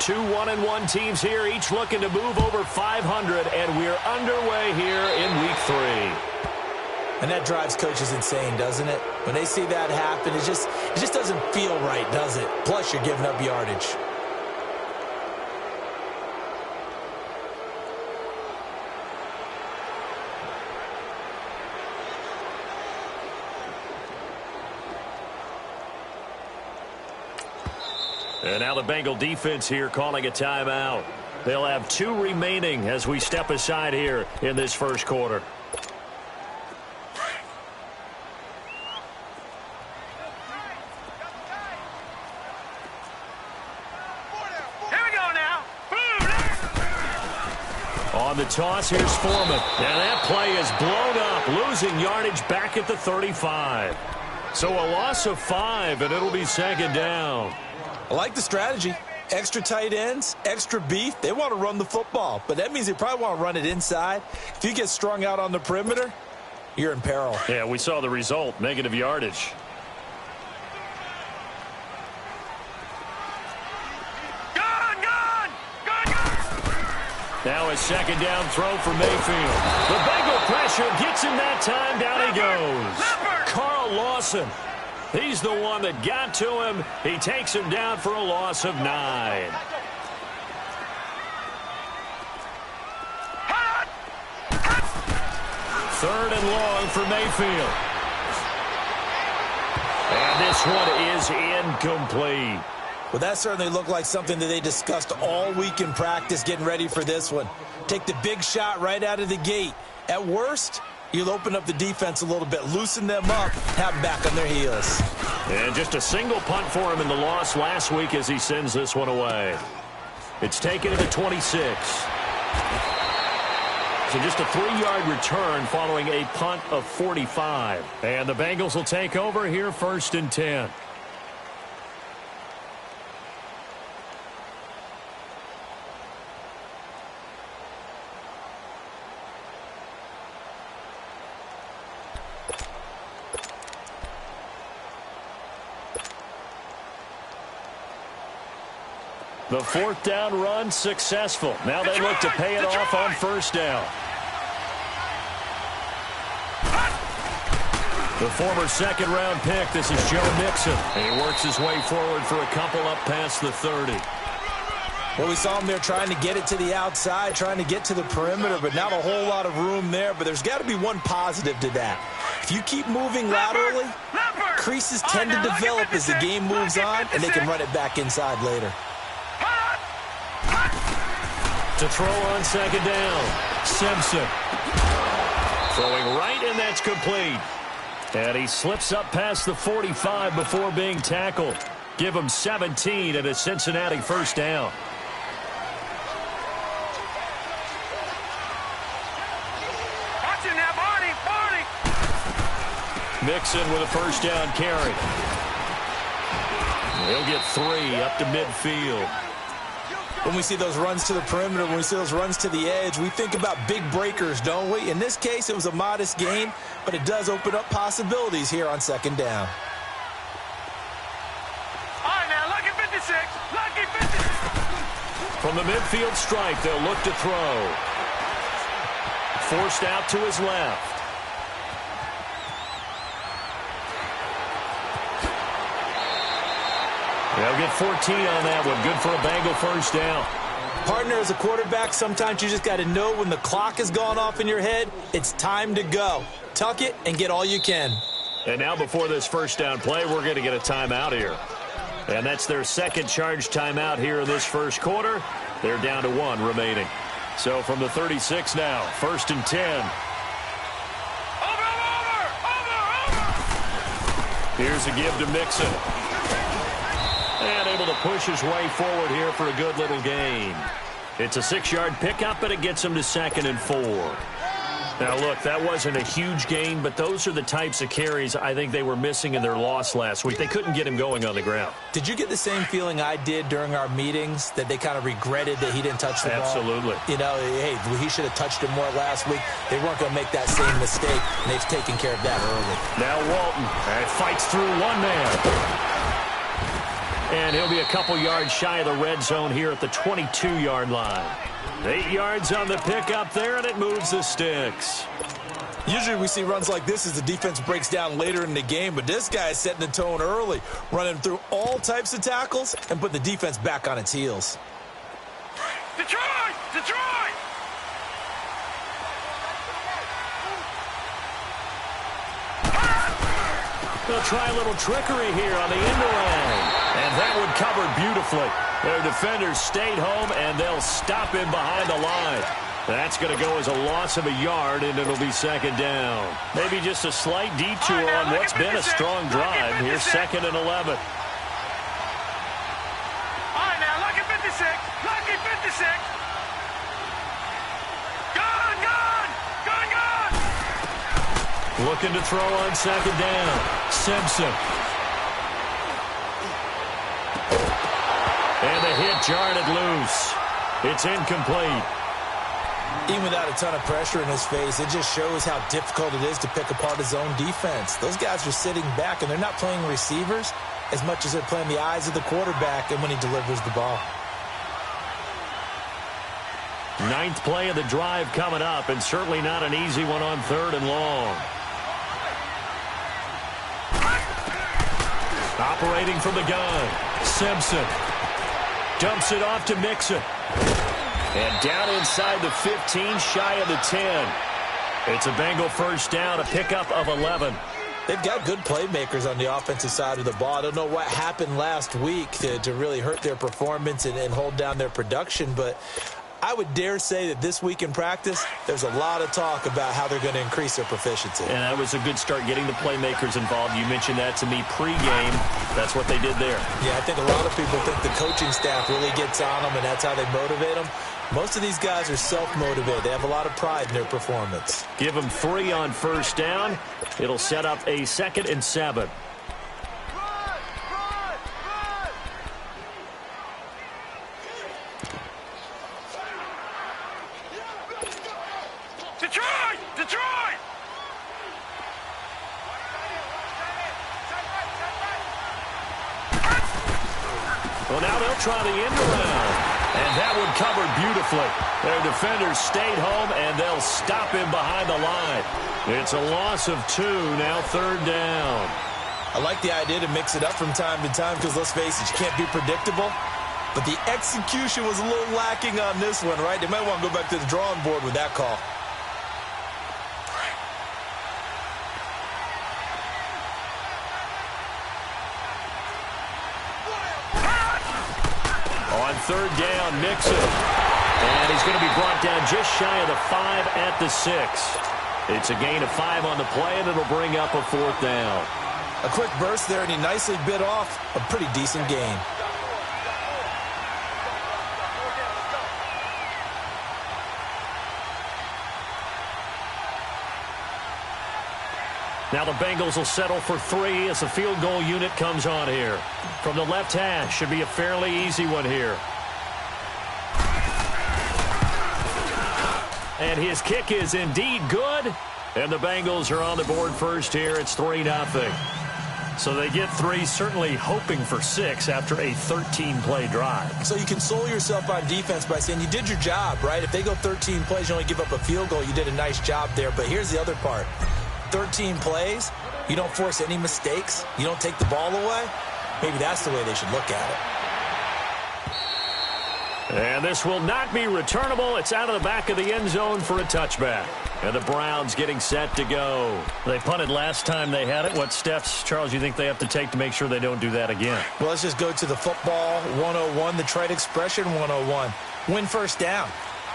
Two 1-1 teams here, each looking to move over 500, and we're underway here in Week 3. And that drives coaches insane, doesn't it? When they see that happen, it just doesn't feel right, does it? Plus, you're giving up yardage. And now the Bengal defense here calling a timeout. They'll have 2 remaining as we step aside here in this first quarter. On the toss, here's Foreman. And that play is blown up, losing yardage back at the 35. So a loss of 5, and it'll be second down. I like the strategy. Extra tight ends, extra beef. They want to run the football, but that means they probably want to run it inside. If you get strung out on the perimeter, you're in peril. Yeah, we saw the result, negative yardage. Now a second down throw for Mayfield. The Bengal pressure gets him that time. Down he goes. Carl Lawson. He's the one that got to him. He takes him down for a loss of 9. Third and long for Mayfield. And this one is incomplete. Well, that certainly looked like something that they discussed all week in practice getting ready for this one. Take the big shot right out of the gate. At worst, you'll open up the defense a little bit, loosen them up, have them back on their heels. And just a single punt for him in the loss last week as he sends this one away. It's taken to the 26. So just a 3-yard return following a punt of 45. And the Bengals will take over here first and 10. The 4th down run successful. Now they look to pay it off on first down. The former second-round pick, this is Joe Mixon. And he works his way forward for a couple up past the 30. Well, we saw him there trying to get it to the outside, trying to get to the perimeter, but not a whole lot of room there. But there's got to be one positive to that. If you keep moving laterally, creases tend to develop as the game moves on, and they can run it back inside later. To throw on second down, Simpson. Throwing right, and that's complete. And he slips up past the 45 before being tackled. Give him 17 and a Cincinnati first down. Watching that, Barney. Mixon with a first down carry. He'll get 3 up to midfield. When we see those runs to the perimeter, when we see those runs to the edge, we think about big breakers, don't we? In this case, it was a modest gain, but it does open up possibilities here on second down. All right, now, lucky 56. Lucky 56. From the midfield stripe, they'll look to throw. Forced out to his left. They'll get 14 on that one. Good for a Bengal first down. Partner, as a quarterback, sometimes you just got to know when the clock has gone off in your head, it's time to go. Tuck it and get all you can. And now before this first down play, we're going to get a timeout here. And that's their second charge timeout here in this first quarter. They're down to 1 remaining. So from the 36 now, first and 10. Here's a give to Mixon. And able to push his way forward here for a good little gain. It's a 6-yard pickup, but it gets him to second and 4. Now, look, that wasn't a huge gain, but those are the types of carries I think they were missing in their loss last week. They couldn't get him going on the ground. Did you get the same feeling I did during our meetings, that they kind of regretted that he didn't touch the ball? Absolutely. You know, hey, he should have touched it more last week. They weren't going to make that same mistake, and they've taken care of that early. Now Walton fights through one man. And he'll be a couple yards shy of the red zone here at the 22-yard line. 8 yards on the pickup there, and it moves the sticks. Usually we see runs like this as the defense breaks down later in the game, but this guy is setting the tone early, running through all types of tackles and putting the defense back on its heels. Detroit! Detroit! They'll try a little trickery here on the end around. And that one covered beautifully. Their defenders stayed home, and they'll stop him behind the line. That's going to go as a loss of a yard, and it'll be second down. Maybe just a slight detour on what's been a strong drive. Here's 2nd and 11. All right, now, lucky 56. Lucky 56. Gun, gun! Gun, gun! Looking to throw on 2nd down. Simpson. And the hit jarred it loose. It's incomplete. Even without a ton of pressure in his face, it just shows how difficult it is to pick apart his own defense. Those guys are sitting back, and they're not playing receivers as much as they're playing the eyes of the quarterback and when he delivers the ball. 9th play of the drive coming up, and certainly not an easy one on 3rd and long. Operating from the gun, Simpson dumps it off to Mixon. And down inside the 15, shy of the 10. It's a Bengal first down, a pickup of 11. They've got good playmakers on the offensive side of the ball. I don't know what happened last week to really hurt their performance and hold down their production, but I would dare say that this week in practice, there's a lot of talk about how they're going to increase their proficiency. And that was a good start, getting the playmakers involved. You mentioned that to me pregame. That's what they did there. Yeah, I think a lot of people think the coaching staff really gets on them, and that's how they motivate them. Most of these guys are self-motivated. They have a lot of pride in their performance. Give them 3 on first down. It'll set up a 2nd and 7. Detroit! Detroit! Well, now they'll try the end around. And that one covered beautifully. Their defenders stayed home, and they'll stop him behind the line. It's a loss of 2, now 3rd down. I like the idea to mix it up from time to time because, let's face it, you can't be predictable. But the execution was a little lacking on this one, right? They might want to go back to the drawing board with that call. On 3rd down, Mixon. And he's going to be brought down just shy of the 5 at the 6. It's a gain of 5 on the play, and it'll bring up a 4th down. A quick burst there, and he nicely bit off a pretty decent gain. Now the Bengals will settle for 3 as the field goal unit comes on here. From the left hash, should be a fairly easy one here. And his kick is indeed good. And the Bengals are on the board first here. It's 3-0. So they get 3, certainly hoping for 6 after a 13-play drive. So you console yourself on defense by saying you did your job, right? If they go 13 plays, you only give up a field goal, you did a nice job there. But here's the other part. 13 plays, you don't force any mistakes, you don't take the ball away. Maybe that's the way they should look at it. And this will not be returnable. It's out of the back of the end zone for a touchback. And the Browns getting set to go. They punted last time they had it. What steps, Charles, you think they have to take to make sure they don't do that again? Well, let's just go to the football 101, the trade expression 101. Win first down.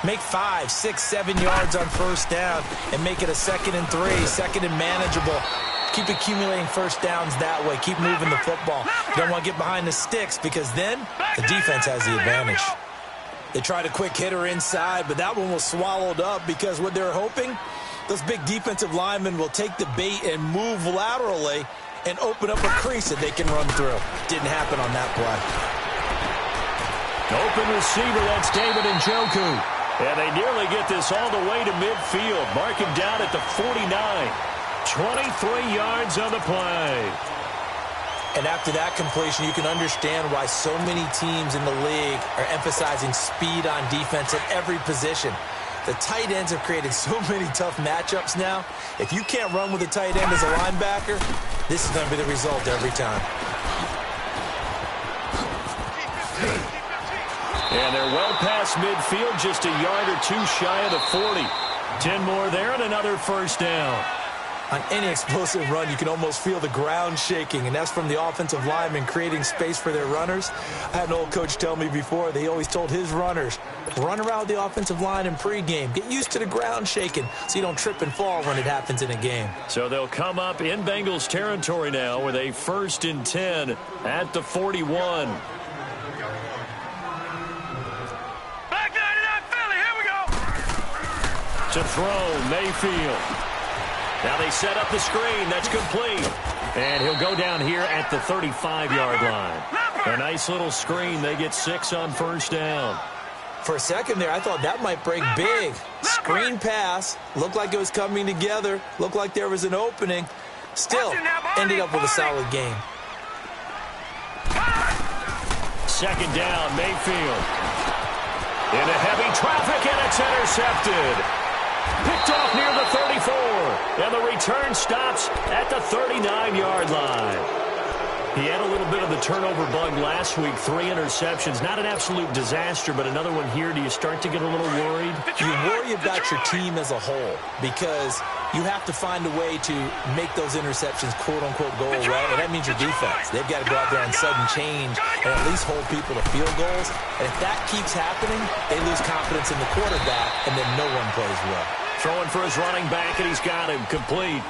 Make 5, 6, 7 yards on first down and make it a 2nd and 3, 2nd and manageable. Keep accumulating first downs that way. Keep moving the football. You don't want to get behind the sticks because then the defense has the advantage. They tried a quick hitter inside, but that one was swallowed up because what they're hoping, those big defensive linemen will take the bait and move laterally and open up a crease that they can run through. Didn't happen on that play. Open receiver, that's David Njoku. And they nearly get this all the way to midfield. Mark him down at the 49. 23 yards on the play. And after that completion, you can understand why so many teams in the league are emphasizing speed on defense at every position. The tight ends have created so many tough matchups now. If you can't run with a tight end as a linebacker, this is going to be the result every time. And they're well past midfield, just a yard or two shy of the 40. 10 more there and another first down. On any explosive run, you can almost feel the ground shaking, and that's from the offensive linemen creating space for their runners. I had an old coach tell me before, they always told his runners, run around the offensive line in pregame. Get used to the ground shaking so you don't trip and fall when it happens in a game. So they'll come up in Bengals territory now with a 1st and 10 at the 41. Back 99 Philly, here we go. To throw, Mayfield. Now they set up the screen. That's complete. And he'll go down here at the 35-yard line. A nice little screen. They get 6 on first down. For a second there, I thought that might break big. Screen pass. Looked like it was coming together. Looked like there was an opening. Still, ended up with a solid game. 2nd down, Mayfield. Into heavy traffic, and it's intercepted. Picked off near the 34, and the return stops at the 39-yard line. He had a little bit of the turnover bug last week, 3 interceptions. Not an absolute disaster, but another one here. Do you start to get a little worried? You worry about your team as a whole because you have to find a way to make those interceptions, quote-unquote, go away, and that means your defense. They've got to go out there and sudden change and at least hold people to field goals. And if that keeps happening, they lose confidence in the quarterback, and then no one plays well. Throwing for his running back, and he's got him complete.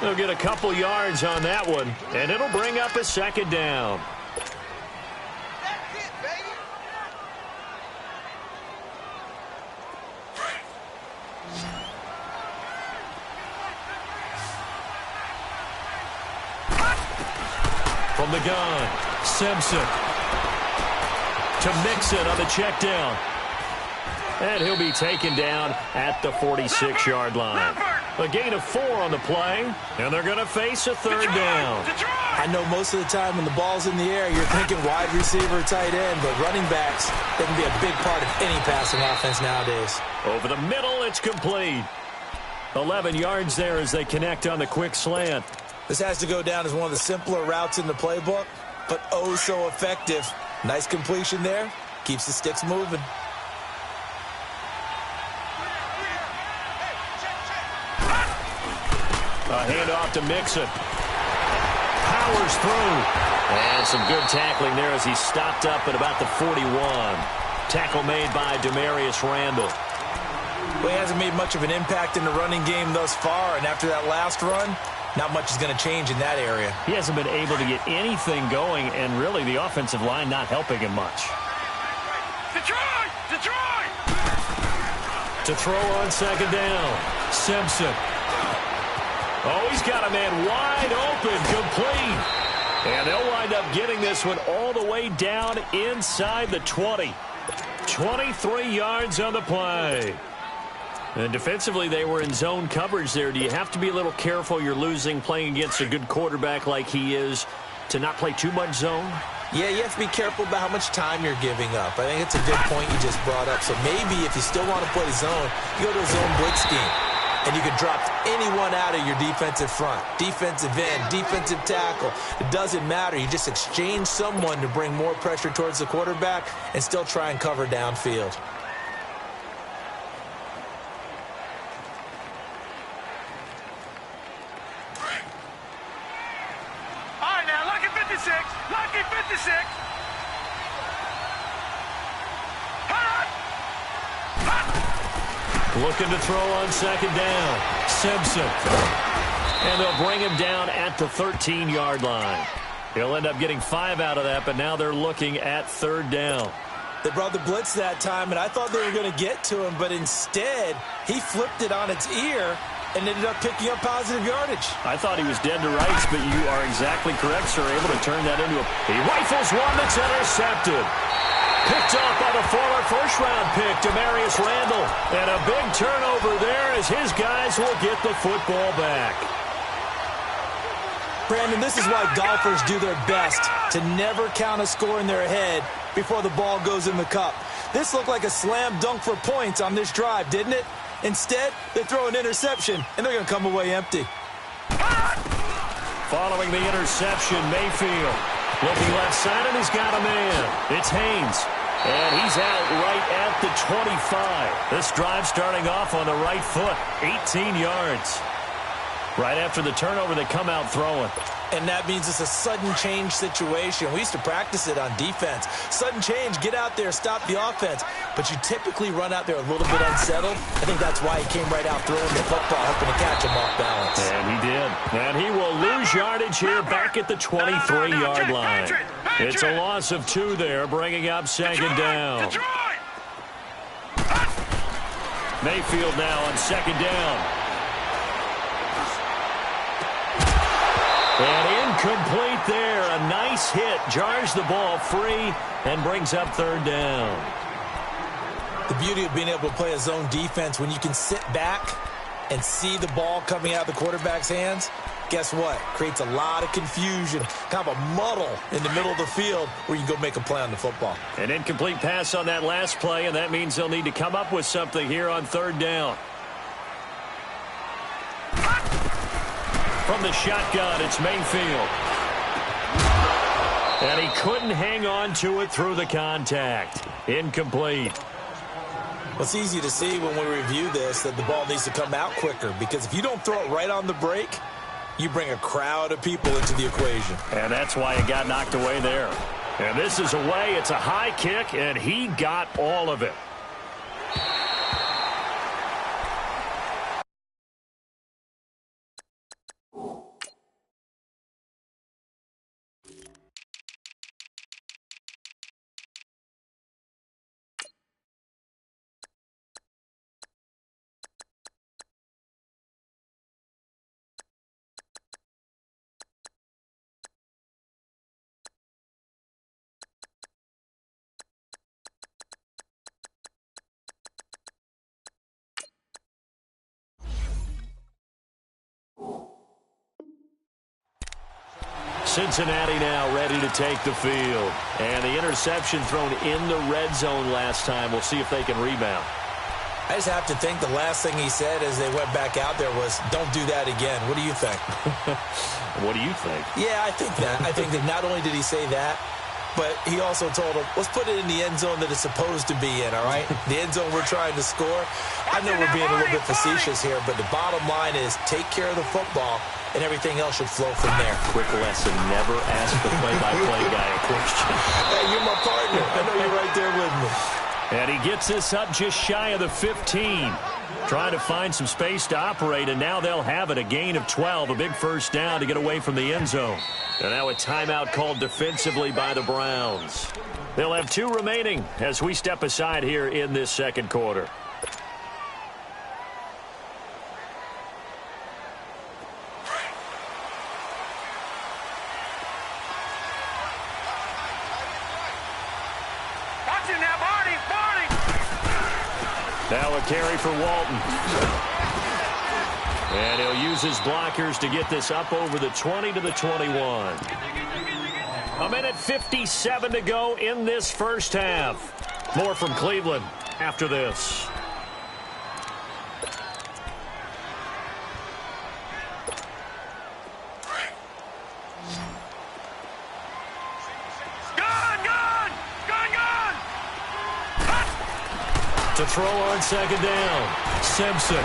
They'll get a couple yards on that one, and it'll bring up a 2nd down. From the gun, Simpson to Mixon on the check down. And he'll be taken down at the 46-yard line. A gain of 4 on the play, and they're going to face a 3rd down. I know most of the time when the ball's in the air, you're thinking wide receiver, tight end, but running backs, they can be a big part of any passing offense nowadays. Over the middle, it's complete. 11 yards there as they connect on the quick slant. This has to go down as one of the simpler routes in the playbook, but oh so effective. Nice completion there. Keeps the sticks moving. A handoff to Mixon. Powers through. And some good tackling there as he stopped up at about the 41. Tackle made by Demarius Randall. Well, he hasn't made much of an impact in the running game thus far, and after that last run, not much is going to change in that area. He hasn't been able to get anything going, and really the offensive line not helping him much. Detroit! Detroit! To throw on 2nd down. Simpson. Oh, he's got a man wide open, complete. And they'll wind up getting this one all the way down inside the 20. 23 yards on the play. And defensively, they were in zone coverage there. Do you have to be a little careful? You're losing playing against a good quarterback like he is to not play too much zone? Yeah, you have to be careful about how much time you're giving up. I think it's a good point you just brought up. So maybe if you still want to play zone, you go to a zone blitz scheme. And you can drop anyone out of your defensive front. Defensive end, defensive tackle. It doesn't matter. You just exchange someone to bring more pressure towards the quarterback and still try and cover downfield. All right, now, lucky 56. Lucky 56. Looking to throw on 2nd down. Simpson. And they'll bring him down at the 13-yard line. He'll end up getting 5 out of that, but now they're looking at 3rd down. They brought the blitz that time, and I thought they were going to get to him, but instead, he flipped it on its ear and ended up picking up positive yardage. I thought he was dead to rights, but you are exactly correct, sir. Able to turn that into a... He rifles one that's intercepted. Picked off by the former first-round pick, Demarius Randall. And a big turnover there as his guys will get the football back. Brandon, this is why golfers do their best to never count a score in their head before the ball goes in the cup. This looked like a slam dunk for points on this drive, didn't it? Instead, they throw an interception, and they're going to come away empty. Following the interception, Mayfield looking left side, and he's got a man. It's Haynes, and he's out right at the 25. This drive starting off on the right foot, 18 yards. Right after the turnover, they come out throwing. And that means it's a sudden change situation. We used to practice it on defense. Sudden change, get out there, stop the offense. But you typically run out there a little bit unsettled. I think that's why he came right out throwing the football, hoping to catch him off balance. And he did. And he will lose yardage here back at the 23-yard line. It's a loss of 2 there, bringing up second down. Mayfield now on second down. And incomplete there. A nice hit. Jars the ball free and brings up third down. The beauty of being able to play a zone defense, when you can sit back and see the ball coming out of the quarterback's hands, guess what? Creates a lot of confusion, kind of a muddle in the middle of the field where you can go make a play on the football. An incomplete pass on that last play, and that means they'll need to come up with something here on third down. From the shotgun, it's Mayfield. And he couldn't hang on to it through the contact. Incomplete. Well, it's easy to see when we review this that the ball needs to come out quicker, because if you don't throw it right on the break, you bring a crowd of people into the equation. And that's why it got knocked away there. And this is away. It's a high kick, and he got all of it. Cincinnati now ready to take the field. And the interception thrown in the red zone last time. We'll see if they can rebound. I just have to think the last thing he said as they went back out there was, don't do that again. What do you think? What do you think? Yeah, I think that. I think that not only did he say that, but he also told him, let's put it in the end zone that it's supposed to be in, all right? The end zone we're trying to score. I know we're being a little bit facetious here, but the bottom line is take care of the football, and everything else should flow from there. Quick lesson, never ask the play-by-play guy a question. Hey, you're my partner. I know you're right there with me. And he gets this up just shy of the 15. Trying to find some space to operate, and now they'll have it. A gain of 12, a big first down to get away from the end zone. And now a timeout called defensively by the Browns. They'll have 2 remaining as we step aside here in this second quarter. Now a carry for Walton. And he'll use his blockers to get this up over the 20 to the 21. A minute 57 to go in this first half. More from Cleveland after this. To throw on second down, Simpson.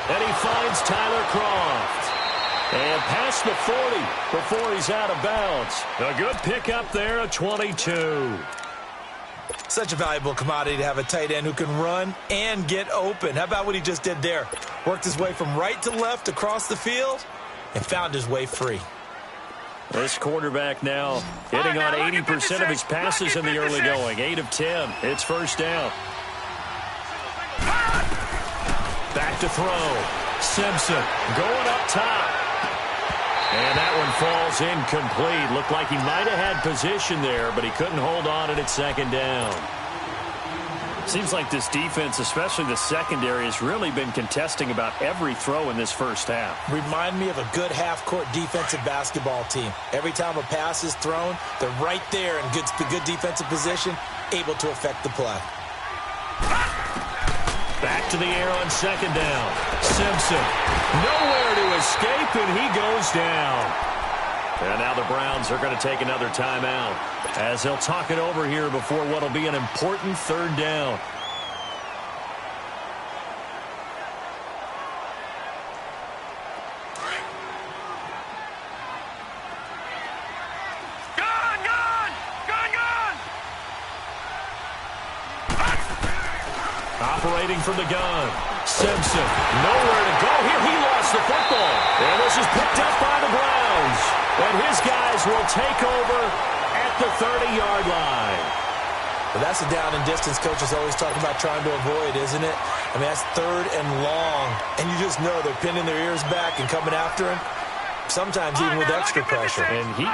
And he finds Tyler Croft. And past the 40 before he's out of bounds. A good pickup there, a 22. Such a valuable commodity to have a tight end who can run and get open. How about what he just did there? Worked his way from right to left across the field and found his way free. This quarterback now hitting on 80% of his passes in the early going. 8 of 10. It's first down. Back to throw. Simpson going up top. And that one falls incomplete. Looked like he might have had position there, but he couldn't hold on at second down. Seems like this defense, especially the secondary, has really been contesting about every throw in this first half. Remind me of a good half-court defensive basketball team. Every time a pass is thrown, they're right there in good defensive position, able to affect the play. Back to the air on second down. Simpson, nowhere to escape, and he goes down. And now the Browns are going to take another timeout as they'll talk it over here before what will be an important third down. Operating from the gun. Simpson, nowhere to go here. He lost the football. And this is picked up by the Browns. And his guys will take over at the 30-yard line. Well, that's a down and distance coach is always talking about trying to avoid, isn't it? I mean, that's third and long. And you just know they're pinning their ears back and coming after him. Sometimes even with extra pressure. And he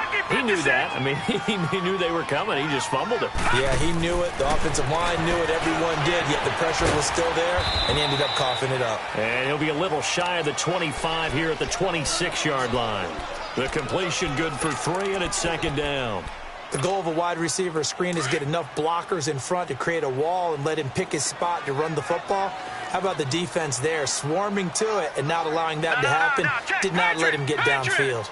knew that. I mean, he knew they were coming. He just fumbled it. Yeah, he knew it. The offensive line knew it. Everyone did. Yet the pressure was still there, and he ended up coughing it up. And he'll be a little shy of the 25 here at the 26-yard line. The completion good for 3, and it's second down. The goal of a wide receiver screen is get enough blockers in front to create a wall and let him pick his spot to run the football. How about the defense there, swarming to it and not allowing that to happen? Did not let him get downfield.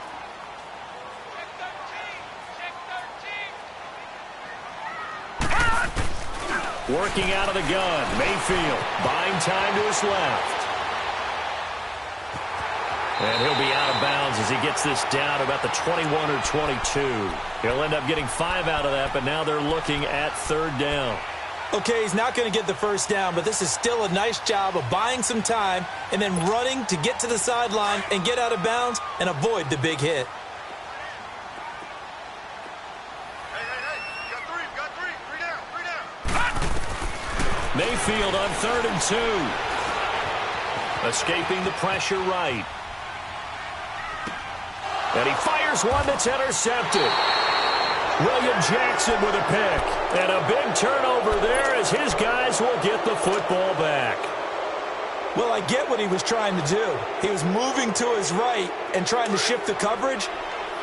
Working out of the gun, Mayfield buying time to his left. And he'll be out of bounds as he gets this down about the 21 or 22. He'll end up getting 5 out of that, but now they're looking at third down. Okay, he's not going to get the first down, but this is still a nice job of buying some time and then running to get to the sideline and get out of bounds and avoid the big hit. Got three down. Mayfield on 3rd and 2. Escaping the pressure right. And he fires one that's intercepted. William Jackson with a pick. And a big turnover there as his guys will get the football back. Well, I get what he was trying to do. He was moving to his right and trying to shift the coverage,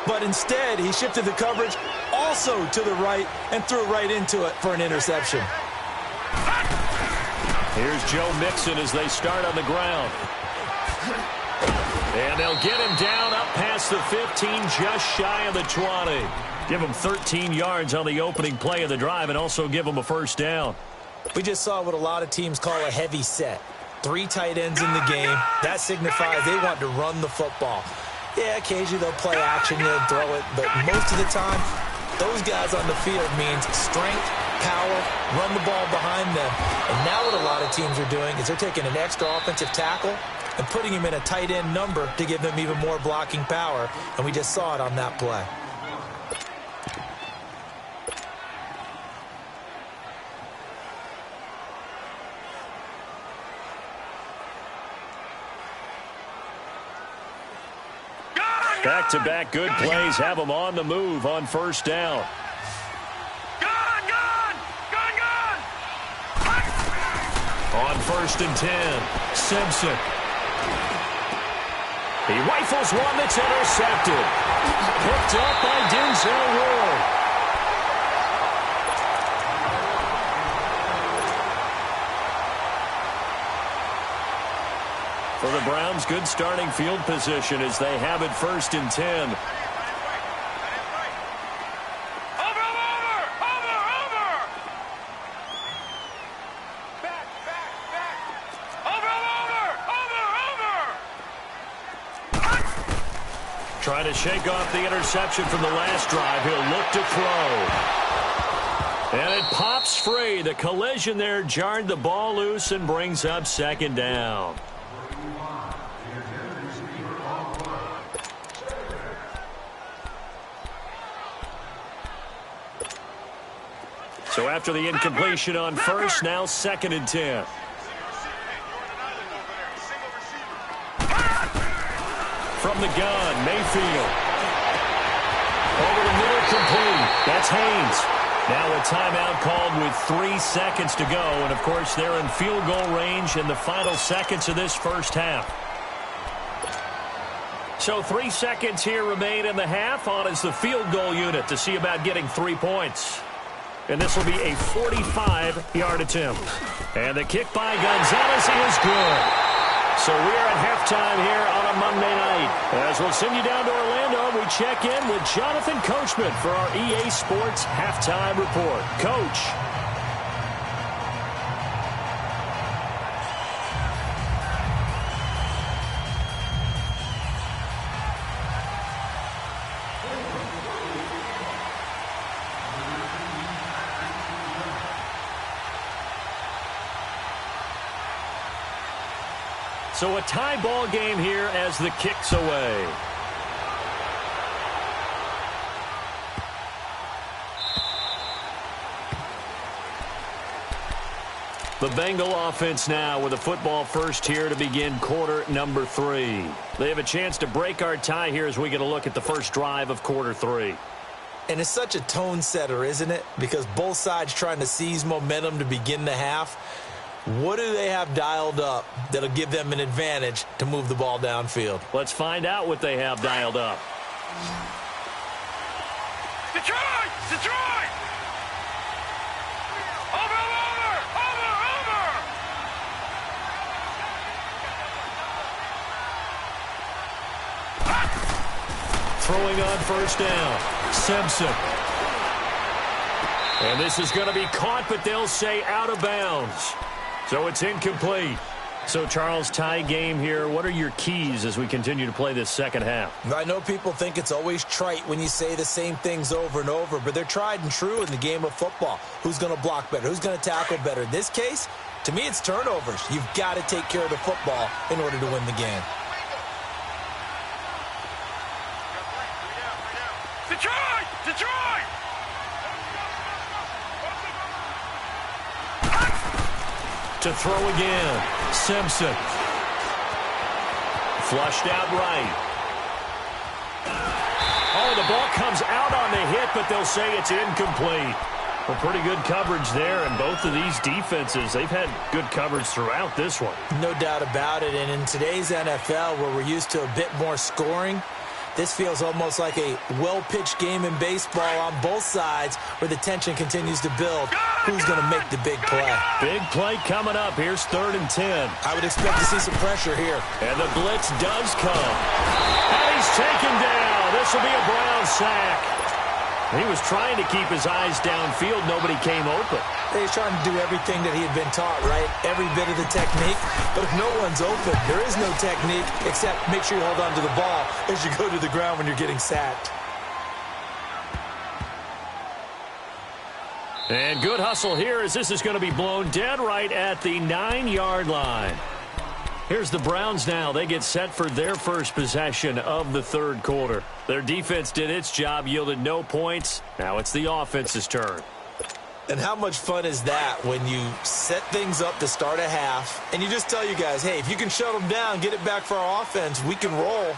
but instead he shifted the coverage also to the right and threw right into it for an interception. Here's Joe Mixon as they start on the ground. And they'll get him down up past the 15, just shy of the 20. Give him 13 yards on the opening play of the drive and also give him a first down. We just saw what a lot of teams call a heavy set. 3 tight ends in the game. That signifies they want to run the football. Yeah, occasionally they'll play action and throw it, but most of the time, those guys on the field means strength, power, run the ball behind them. And now what a lot of teams are doing is they're taking an extra offensive tackle and putting him in a tight end number to give them even more blocking power. And we just saw it on that play. Back-to-back good plays have them on the move on first down. Gun! On 1st and 10, Simpson. He rifles one that's intercepted. Picked up by Denzel Ward. For the Browns, good starting field position as they have it 1st and 10. Trying to shake off the interception from the last drive. He'll look to throw. And it pops free. The collision there jarred the ball loose and brings up second down. So after the incompletion on first, now 2nd and 10. From the gun, Mayfield. Over the middle, complete. That's Haynes. Now a timeout called with 3 seconds to go. And, of course, they're in field goal range in the final seconds of this first half. So 3 seconds here remain in the half. On is the field goal unit to see about getting 3 points. And this will be a 45-yard attempt. And the kick by Gonzalez is good. So we are at halftime here on a Monday night. As we'll send you down to Orlando, we check in with Jonathan Coachman for our EA Sports Halftime Report. Coach. So a tie ball game here as the kick's away. The Bengal offense now with a football first here to begin quarter number 3. They have a chance to break our tie here as we get a look at the first drive of quarter 3. And it's such a tone setter, isn't it? Because both sides trying to seize momentum to begin the half. What do they have dialed up that'll give them an advantage to move the ball downfield? Let's find out what they have dialed up. Detroit! Detroit! Over! Throwing on first down, Simpson. And this is going to be caught, but they'll say out of bounds. So it's incomplete. So, Charles, tie game here. What are your keys as we continue to play this second half? I know people think it's always trite when you say the same things over and over, but they're tried and true in the game of football. Who's going to block better? Who's going to tackle better? In this case, to me, it's turnovers. You've got to take care of the football in order to win the game. Detroit! Detroit! To throw again, Simpson. Flushed out right. Oh, the ball comes out on the hit, but they'll say it's incomplete. Well, pretty good coverage there, and both of these defenses, they've had good coverage throughout this one. No doubt about it, and in today's NFL, where we're used to a bit more scoring, this feels almost like a well-pitched game in baseball on both sides where the tension continues to build. Who's going to make the big play? Big play coming up. Here's 3rd and 10. I would expect to see some pressure here. And the blitz does come. And he's taken down. This will be a Brown sack. He was trying to keep his eyes downfield. Nobody came open. He's trying to do everything that he had been taught, right? Every bit of the technique. But if no one's open, there is no technique except make sure you hold on to the ball as you go to the ground when you're getting sacked. And good hustle here as this is going to be blown dead right at the 9-yard line. Here's the Browns now. They get set for their first possession of the third quarter. Their defense did its job, yielded no points. Now it's the offense's turn. And how much fun is that when you set things up to start a half and you just tell you guys, hey, if you can shut them down, get it back for our offense, we can roll.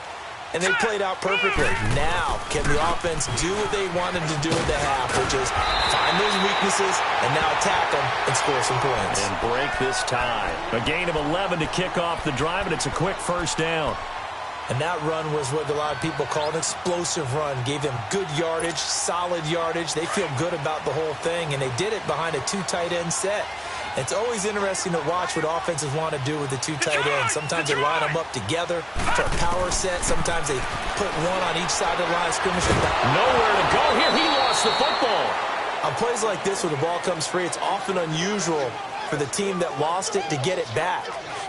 And they played out perfectly. Now, can the offense do what they wanted to do at the half, which is find those weaknesses and now attack them and score some points. And break this tie. A gain of 11 to kick off the drive, and it's a quick first down. And that run was what a lot of people call an explosive run. Gave them good yardage, solid yardage. They feel good about the whole thing, and they did it behind a 2 tight end set. It's always interesting to watch what offenses want to do with the 2 tight ends. Sometimes they line them up together for a power set. Sometimes they put one on each side of the line of scrimmage. Nowhere to go here. He lost the football. On plays like this where the ball comes free, it's often unusual for the team that lost it to get it back.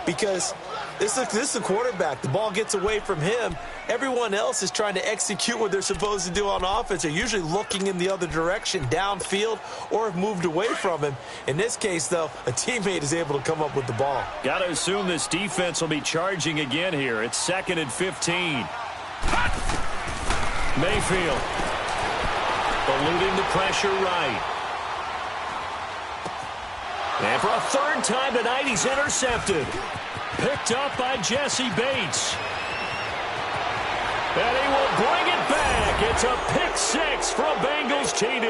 Because this is the quarterback. The ball gets away from him. Everyone else is trying to execute what they're supposed to do on offense. They're usually looking in the other direction, downfield, or have moved away from him. In this case, though, a teammate is able to come up with the ball. Got to assume this defense will be charging again here. It's 2nd and 15. Mayfield eluding the pressure right. And for a 3rd time tonight, he's intercepted. Picked up by Jesse Bates. And he will bring it back. It's a pick 6 for a Bengals TD.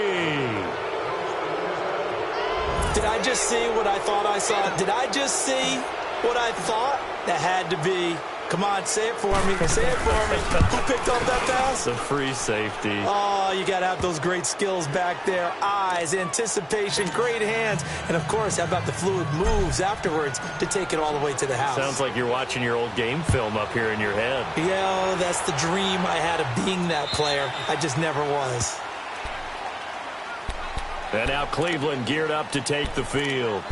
Did I just see what I thought I saw? Did I just see what I thought? That had to be. Come on, say it for me. Say it for me. Who picked up that pass? The free safety. Oh, you got to have those great skills back there. Eyes, anticipation, great hands. And, of course, how about the fluid moves afterwards to take it all the way to the house? Sounds like you're watching your old game film up here in your head. Yeah, that's the dream I had of being that player. I just never was. And now Cleveland geared up to take the field.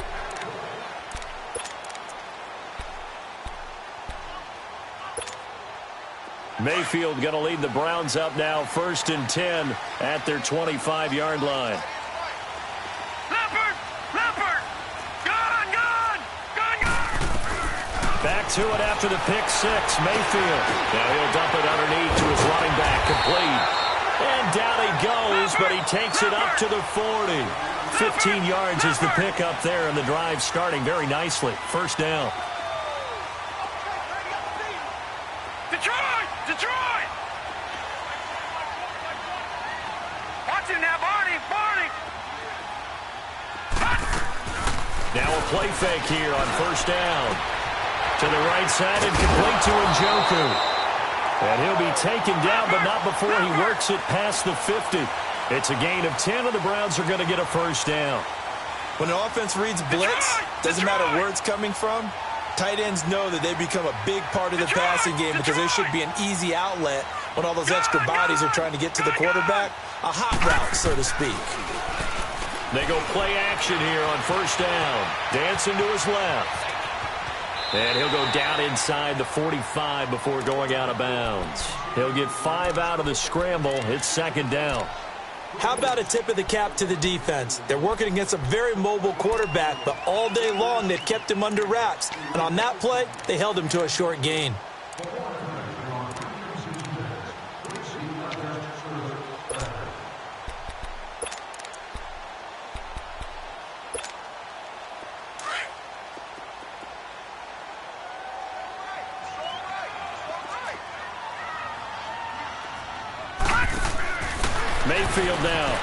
Mayfield going to lead the Browns up now, 1st and 10 at their 25-yard line. Leopard! Gone! Back to it after the pick six. Mayfield. Now he'll dump it underneath to his running back, complete. And down he goes, but he takes it up to the 40. 15 yards is the pick up there, and the drive starting very nicely. 1st down. Detroit! Watch him now, Barney! Now a play fake here on 1st down. To the right side and complete to Njoku. And he'll be taken down, but not before he works it past the 50. It's a gain of 10, and the Browns are going to get a 1st down. When an offense reads blitz, doesn't matter where it's coming from, tight ends know that they become a big part of the passing game because they should be an easy outlet when all those extra bodies are trying to get to the quarterback. A hot route, so to speak. They go play action here on 1st down. Dancing to his left. And he'll go down inside the 45 before going out of bounds. He'll get 5 out of the scramble. It's 2nd down. How about a tip of the cap to the defense? They're working against a very mobile quarterback, but all day long they've kept him under wraps. And on that play, they held him to a short gain. Mayfield now.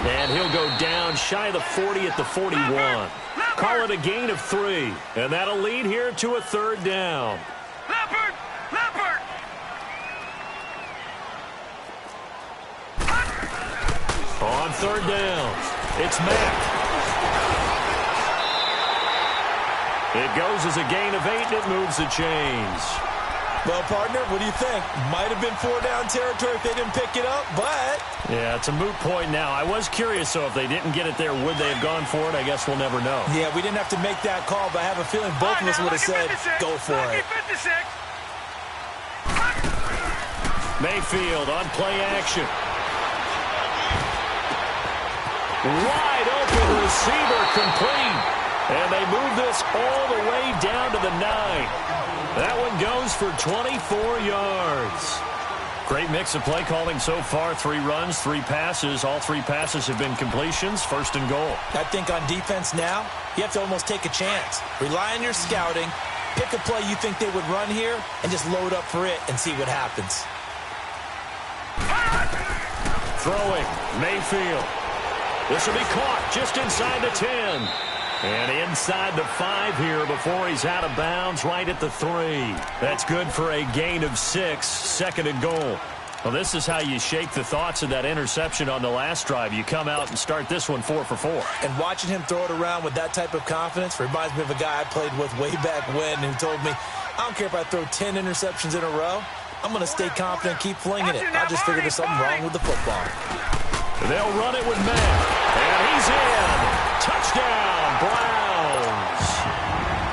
And he'll go down shy of the 40 at the 41. Call it a gain of 3. And that'll lead here to a 3rd down. Leopard! On 3rd down, it's Mack. It goes as a gain of 8, and it moves the chains. Well, partner, what do you think? Might have been 4-down territory if they didn't pick it up, but... Yeah, it's a moot point now. I was curious, so if they didn't get it there, would they have gone for it? I guess we'll never know. Yeah, we didn't have to make that call, but I have a feeling both of us would have said, go for it. Mayfield on play action. Wide open receiver complete. And they move this all the way down to the 9. That one goes for 24 yards. Great mix of play calling so far. 3 runs, 3 passes. All 3 passes have been completions. 1st and goal. I think on defense now, you have to almost take a chance. Rely on your scouting. Pick a play you think they would run here and just load up for it and see what happens. Throwing, Mayfield. This will be caught just inside the 10. And inside the 5 here before he's out of bounds, right at the 3. That's good for a gain of 6, 2nd and goal. Well, this is how you shake the thoughts of that interception on the last drive. You come out and start this one 4 for 4. And watching him throw it around with that type of confidence reminds me of a guy I played with way back when who told me, I don't care if I throw 10 interceptions in a row. I'm going to stay confident, keep flinging it. I just figured there's something wrong with the football. They'll run it with Mack. And he's in. Touchdown, Browns.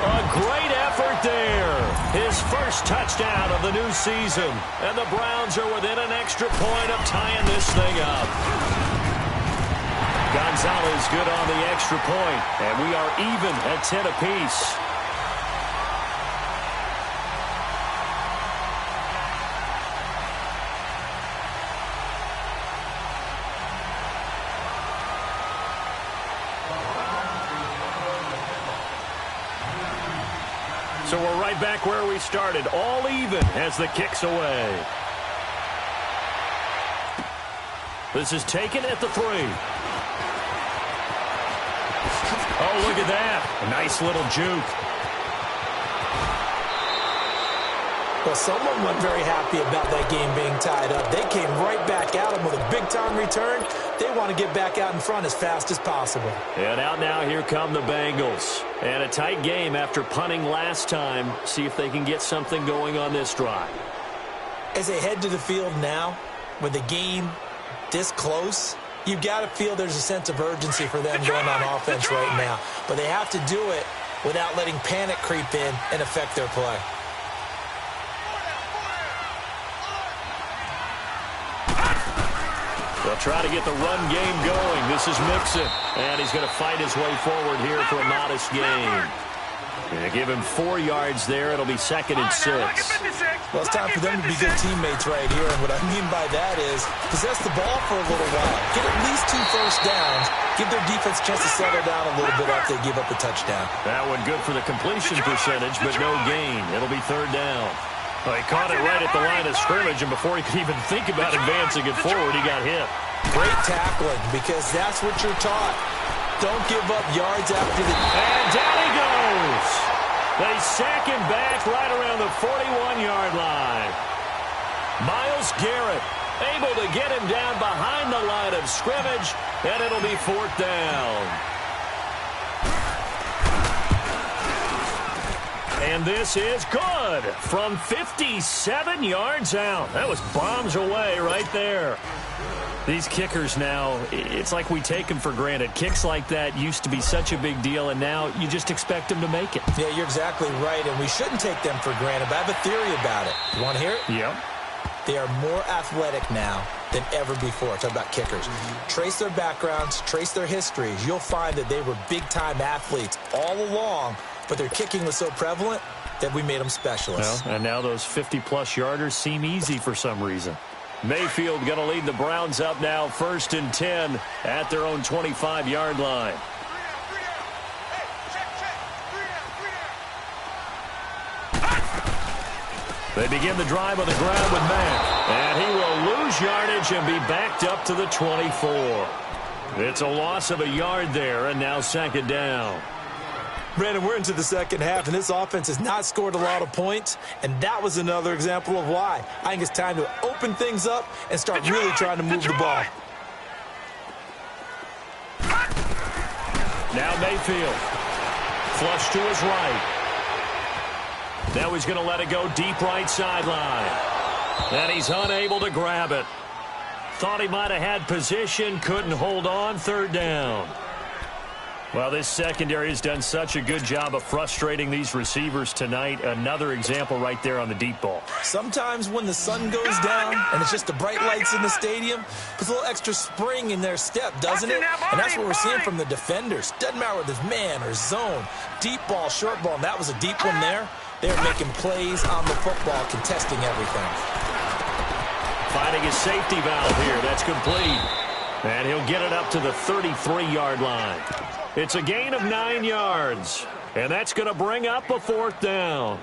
A great effort there. His first touchdown of the new season. And the Browns are within an extra point of tying this thing up. Gonzalez good on the extra point. And we are even at 10 apiece. So we're right back where we started, all even as the kick's away. This is taken at the 3. Oh, look at that. A nice little juke. Well, someone wasn't very happy about that game being tied up. They came right back at him with a big-time return. They want to get back out in front as fast as possible. And out now, here come the Bengals. And a tight game after punting last time. See if they can get something going on this drive. As they head to the field now, with the game this close, you've got to feel there's a sense of urgency for them going on offense right now. But they have to do it without letting panic creep in and affect their play. They'll try to get the run game going. This is Mixon. And he's going to fight his way forward here for a modest gain. Going to give him 4 yards there. It'll be 2nd and 6. Well, it's time for them to be good teammates right here. And what I mean by that is possess the ball for a little while. Get at least 2 first downs. Give their defense a chance to settle down a little bit after they give up a touchdown. That one good for the completion percentage, but no gain. It'll be 3rd down. Well, he caught it right at the line of scrimmage, and before he could even think about advancing it forward, he got hit. Great tackling, because that's what you're taught. Don't give up yards after the... And down he goes. They sack him back right around the 41-yard line. Myles Garrett able to get him down behind the line of scrimmage, and it'll be 4th down. And this is good from 57 yards out. That was bombs away right there. These kickers now, it's like we take them for granted. Kicks like that used to be such a big deal, and now you just expect them to make it. Yeah, you're exactly right, and we shouldn't take them for granted, but I have a theory about it. You want to hear it? Yep. They are more athletic now than ever before. Talk about kickers. Trace their backgrounds, trace their histories. You'll find that they were big-time athletes all along, but their kicking was so prevalent that we made them specialists. Well, and now those 50-plus yarders seem easy for some reason. Mayfield going to lead the Browns up now, 1st and 10 at their own 25-yard line. They begin the drive on the ground with Mack. And he will lose yardage and be backed up to the 24. It's a loss of a yard there, and now 2nd down. Brandon, we're into the second half, and this offense has not scored a lot of points, and that was another example of why. I think it's time to open things up and start really trying to move the ball. Now Mayfield. Flush to his right. Now he's going to let it go deep right sideline. And he's unable to grab it. Thought he might have had position, couldn't hold on, 3rd down. Well, this secondary has done such a good job of frustrating these receivers tonight. Another example right there on the deep ball. Sometimes when the sun goes down and it's just the bright lights in the stadium, there's a little extra spring in their step, doesn't it? And that's what we're seeing from the defenders. Doesn't matter whether it's man or zone. Deep ball, short ball, and that was a deep one there. They're making plays on the football, contesting everything. Finding his safety valve here. That's complete. And he'll get it up to the 33-yard line. It's a gain of 9 yards. And that's going to bring up a 4th down.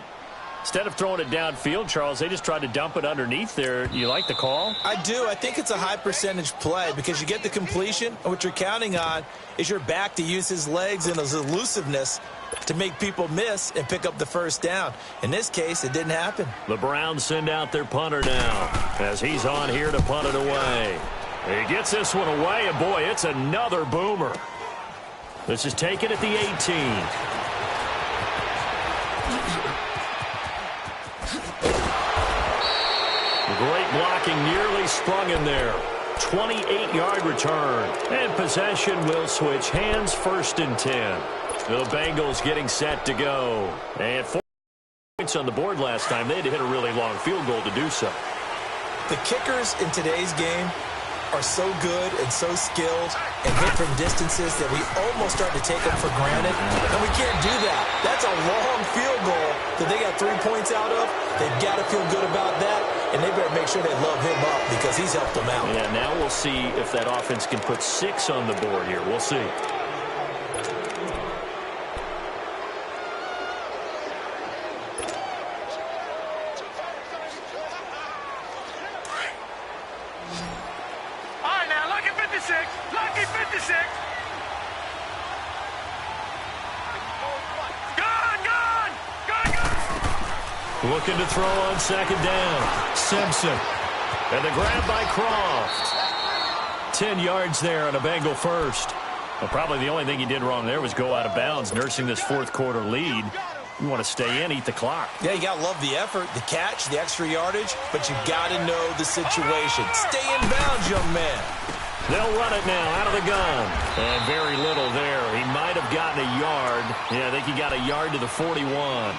Instead of throwing it downfield, Charles, they just tried to dump it underneath there. You like the call? I do. I think it's a high percentage play because you get the completion, and what you're counting on is your back to use his legs and his elusiveness to make people miss and pick up the 1st down. In this case, it didn't happen. The Browns send out their punter now as he's on here to punt it away. He gets this one away, and boy, it's another boomer. This is taken at the 18. Great blocking, nearly sprung in there. 28-yard return. And possession will switch hands, 1st and 10. The Bengals getting set to go. And 4 points on the board last time. They had to hit a really long field goal to do so. The kickers in today's game are so good and so skilled and hit from distances that we almost start to take them for granted, and we can't do that. That's a long field goal that they got 3 points out of. They've got to feel good about that, and they better make sure they love him up because he's helped them out. Yeah, now we'll see if that offense can put 6 on the board here. We'll see. Looking to throw on second down. Simpson. And the grab by Croft. 10 yards there on a Bengal first. Well, probably the only thing he did wrong there was go out of bounds, nursing this fourth quarter lead. You want to stay in, eat the clock. Yeah, you got to love the effort, the catch, the extra yardage, but you got to know the situation. Stay in bounds, young man. They'll run it now out of the gun. And very little there. He might have gotten a yard. Yeah, I think he got a yard to the 41.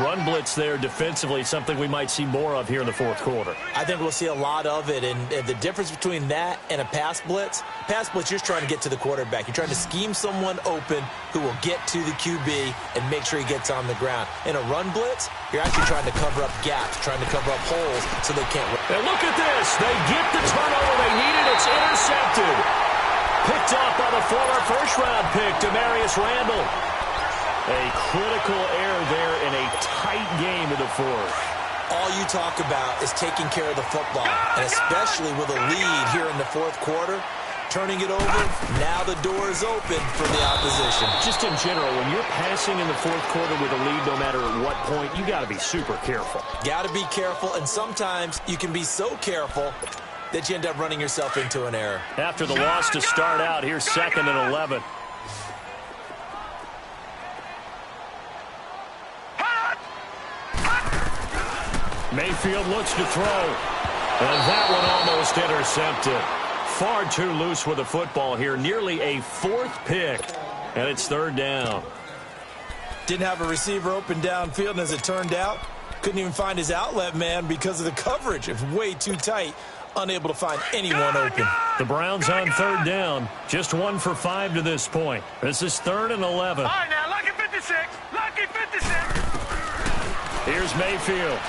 Run blitz there defensively, something we might see more of here in the fourth quarter. I think we'll see a lot of it, and the difference between that and a pass blitz, you're just trying to get to the quarterback. You're trying to scheme someone open who will get to the QB and make sure he gets on the ground. In a run blitz, you're actually trying to cover up gaps, trying to cover up holes so they can't run. And look at this. They get the turnover they needed. It's intercepted. Picked up by the former first-round pick, Demarius Randall. A critical error there in a tight game in the fourth. All you talk about is taking care of the football, and especially with a lead here in the fourth quarter, turning it over, now the door is open for the opposition. Just in general, when you're passing in the fourth quarter with a lead, no matter at what point, you got to be super careful. Got to be careful, and sometimes you can be so careful that you end up running yourself into an error. After the loss to start out, here's 2nd and 11. Mayfield looks to throw. And that one almost intercepted. Far too loose with the football here. Nearly a 4th pick. And it's 3rd down. Didn't have a receiver open downfield, and as it turned out, couldn't even find his outlet man because of the coverage. It was way too tight. Unable to find anyone open. The Browns on 3rd down. Just 1 for 5 to this point. This is 3rd and 11. All right, now, lucky 56. Lucky 56. Here's Mayfield.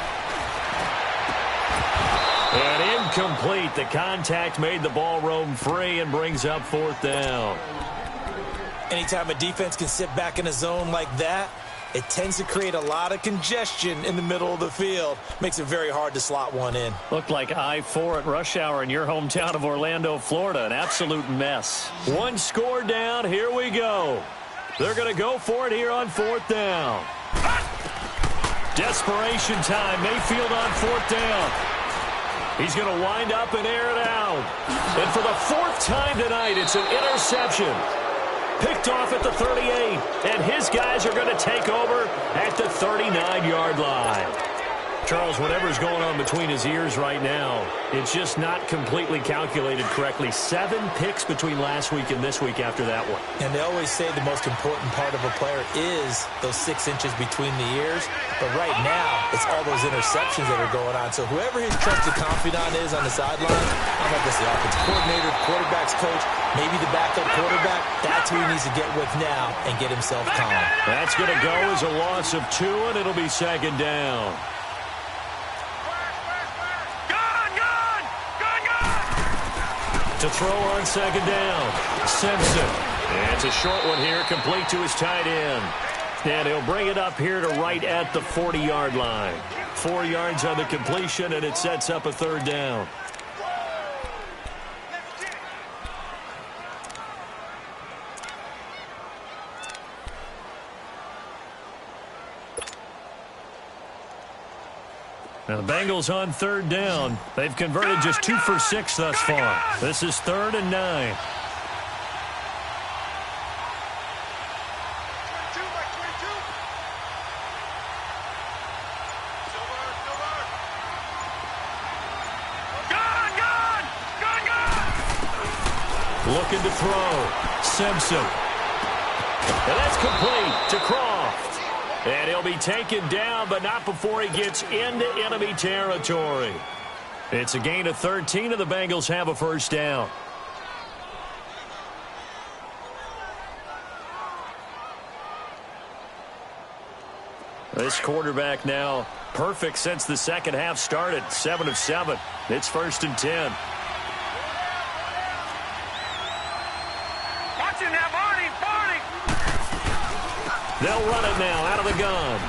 And incomplete. The contact made the ball roam free and brings up 4th down. Anytime a defense can sit back in a zone like that, it tends to create a lot of congestion in the middle of the field. Makes it very hard to slot one in. Looked like I-4 at rush hour in your hometown of Orlando, Florida. An absolute mess. 1 score down. Here we go. They're going to go for it here on 4th down. Desperation time. Mayfield on 4th down. He's going to wind up and air it out. And for the 4th time tonight, it's an interception. Picked off at the 38. And his guys are going to take over at the 39-yard line. Charles, whatever's going on between his ears right now, it's just not completely calculated correctly. 7 picks between last week and this week after that one. And they always say the most important part of a player is those 6 inches between the ears. But right now, it's all those interceptions that are going on. So whoever his trusted confidant is on the sideline, I don't know if it's the offensive coordinator, quarterback's coach, maybe the backup quarterback, that's who he needs to get with now and get himself calm. That's going to go as a loss of 2, and it'll be 2nd down. To throw on 2nd down. Simpson. And it's a short one here, complete to his tight end. And he'll bring it up here to right at the 40-yard line. 4 yards on the completion, and it sets up a 3rd down. Now the Bengals on 3rd down. They've converted just 2 for 6 thus far. This is 3rd and 9. Looking to throw. Simpson. And that's complete to Croft. And he'll be taken down, but not before he gets into enemy territory. It's a gain of 13, and the Bengals have a 1st down. This quarterback now perfect since the second half started. 7 of 7. It's 1st and 10. Watching that, Barney. They'll run it now out of the gun.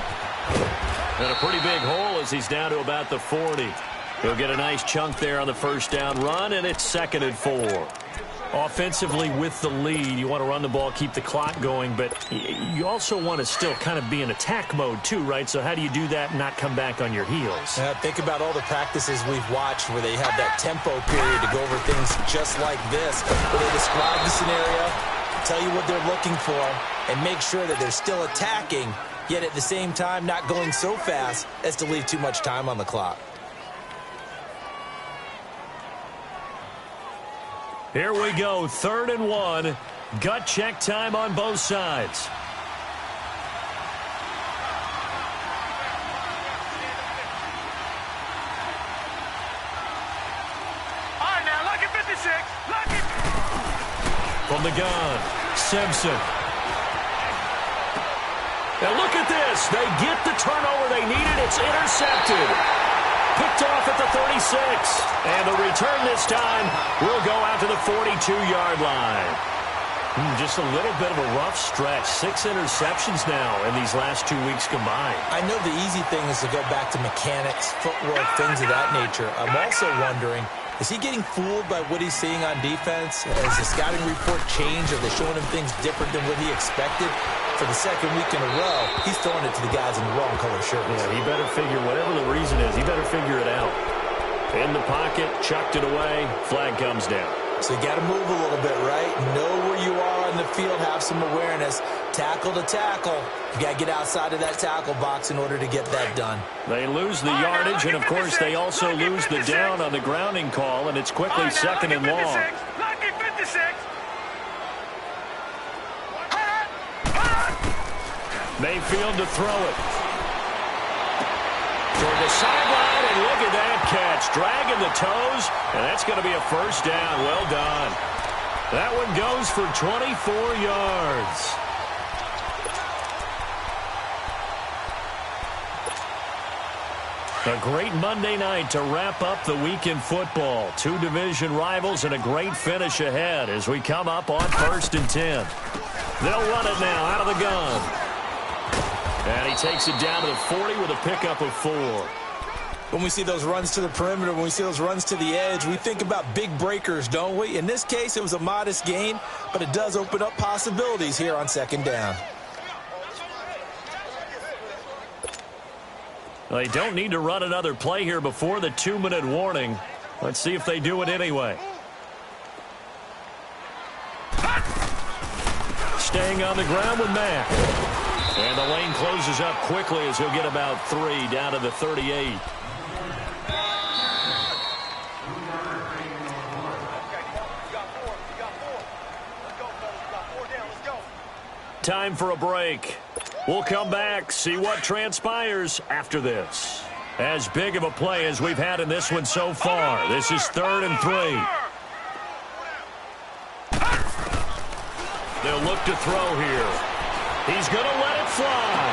And a pretty big hole as he's down to about the 40. He'll get a nice chunk there on the 1st down run, and it's 2nd and 4. Offensively with the lead, you want to run the ball, keep the clock going, but you also want to still kind of be in attack mode too, right? So how do you do that and not come back on your heels? Think about all the practices we've watched where they have that tempo period to go over things just like this, where they describe the scenario, tell you what they're looking for, and make sure that they're still attacking, yet at the same time not going so fast as to leave too much time on the clock. Here we go, 3rd and 1. Gut check time on both sides. All right, now, lucky 56. Lucky. From the gun, Simpson. Now look at this. They get the turnover they needed. It's intercepted. Picked off at the 36. And the return this time will go out to the 42-yard line. Just a little bit of a rough stretch. 6 interceptions now in these last 2 weeks combined. I know the easy thing is to go back to mechanics, footwork, things of that nature. I'm also wondering, is he getting fooled by what he's seeing on defense? Has the scouting report changed? Are they showing him things different than what he expected? For the second week in a row, he's throwing it to the guys in the wrong color shirts. Yeah, he better figure, whatever the reason is, he better figure it out. In the pocket, chucked it away, flag comes down. So you got to move a little bit, right? Know where you are on the field, have some awareness. Tackle to tackle. You got to get outside of that tackle box in order to get that done. They lose the yardage, and of course they also lose the down on the grounding call, and it's quickly 2nd and long. Lucky 56. Mayfield to throw it. Toward the sideline, and look at that catch. Dragging the toes, and that's going to be a first down. Well done. That one goes for 24 yards. A great Monday night to wrap up the week in football. 2 division rivals and a great finish ahead as we come up on 1st and 10. They'll run it now out of the gun. And he takes it down to the 40 with a pickup of 4. When we see those runs to the perimeter, when we see those runs to the edge, we think about big breakers, don't we? In this case, it was a modest gain, but it does open up possibilities here on 2nd down. They don't need to run another play here before the 2-minute warning. Let's see if they do it anyway. Staying on the ground with Mack. And the lane closes up quickly as he'll get about 3 down to the 38. Time for a break. We'll come back, see what transpires after this. As big of a play as we've had in this one so far. This is 3rd and 3. They'll look to throw here. He's going to let it fly.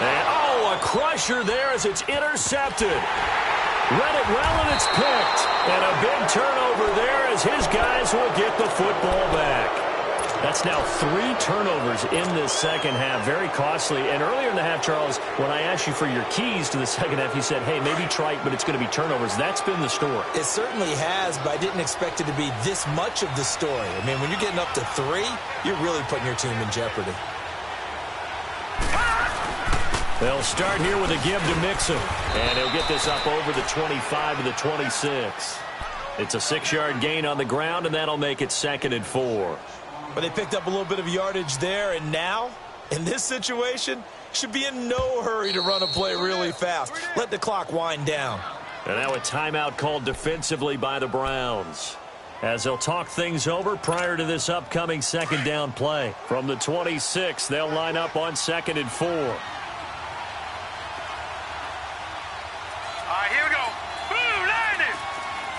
And, a crusher there as it's intercepted. Read it well, and it's picked. And a big turnover there as his guys will get the football back. That's now 3 turnovers in this second half. Very costly. And earlier in the half, Charles, when I asked you for your keys to the second half, you said, hey, maybe trite, but it's going to be turnovers. That's been the story. It certainly has, but I didn't expect it to be this much of the story. I mean, when you're getting up to 3, you're really putting your team in jeopardy. They'll start here with a give to Mixon. And he'll get this up over the 25 to the 26. It's a 6-yard gain on the ground, and that'll make it 2nd and 4. But they picked up a little bit of yardage there, and now, in this situation, should be in no hurry to run a play really fast. Let the clock wind down. And now a timeout called defensively by the Browns, as they'll talk things over prior to this upcoming 2nd down play. From the 26, they'll line up on 2nd and 4. All right, here we go. Blue 90.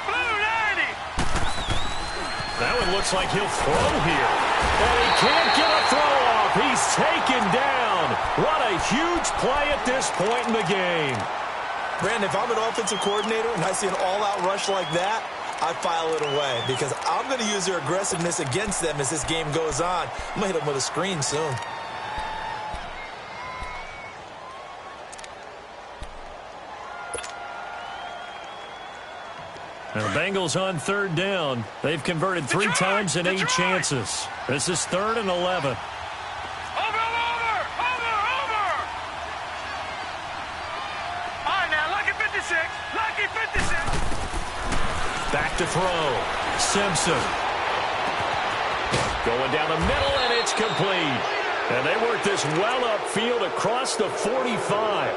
Blue 90. That one looks like he'll throw here. And he can't get a throw off. He's taken down. What a huge play at this point in the game. Brandon, if I'm an offensive coordinator and I see an all-out rush like that, I file it away because I'm going to use their aggressiveness against them as this game goes on. I'm going to hit them with a screen soon. And the Bengals on third down. They've converted 3 times in 8 chances. This is 3rd and 11. Over! All right, now, lucky 56. Lucky 56. Back to throw. Simpson. Going down the middle, and it's complete. And they work this well upfield across the 45.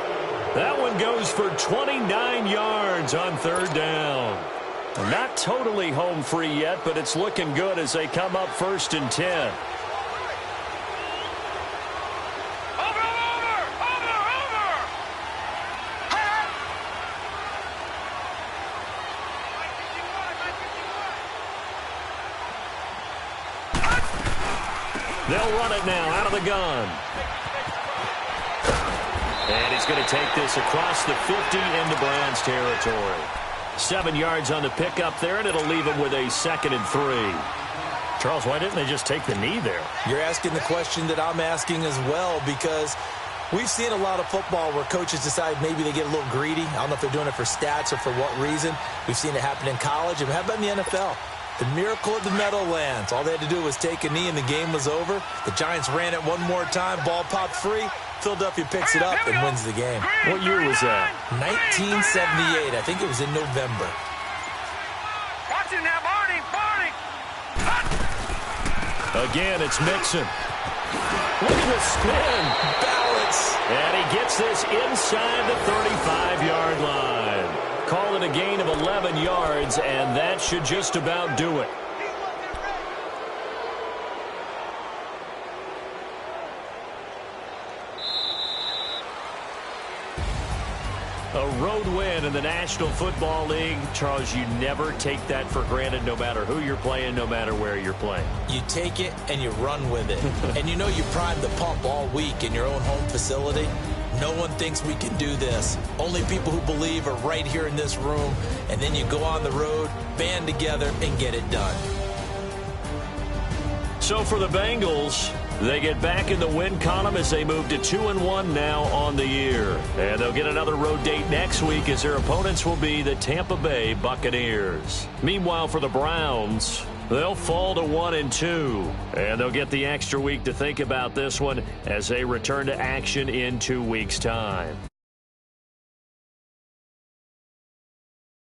That one goes for 29 yards on 3rd down. Not totally home free yet, but it's looking good as they come up 1st and 10. They'll run it now out of the gun. And he's going to take this across the 50 into Browns territory. 7 yards on the pickup there, and it'll leave him with a 2nd and 3. Charles, why didn't they just take the knee there? You're asking the question that I'm asking as well, because we've seen a lot of football where coaches decide maybe they get a little greedy. I don't know if they're doing it for stats or for what reason. We've seen it happen in college, and how about in the NFL? The miracle of the Meadowlands. All they had to do was take a knee, and the game was over. The Giants ran it one more time. Ball popped free. Philadelphia picks it up and wins the game. What year was that? 1978. I think it was in November. Watch it now, Barney. Again, it's Mixon. Look at the spin. Balance. And he gets this inside the 35-yard line. Call it a gain of 11 yards, and that should just about do it. A road win in the National Football League. Charles, you never take that for granted no matter who you're playing, no matter where you're playing. You take it and you run with it. And you know you primed the pump all week in your own home facility. No one thinks we can do this. Only people who believe are right here in this room. And then you go on the road, band together, and get it done. So for the Bengals, they get back in the win column as they move to 2-1 now on the year. And they'll get another road date next week as their opponents will be the Tampa Bay Buccaneers. Meanwhile, for the Browns, they'll fall to 1-2. And they'll get the extra week to think about this one as they return to action in 2 weeks' time.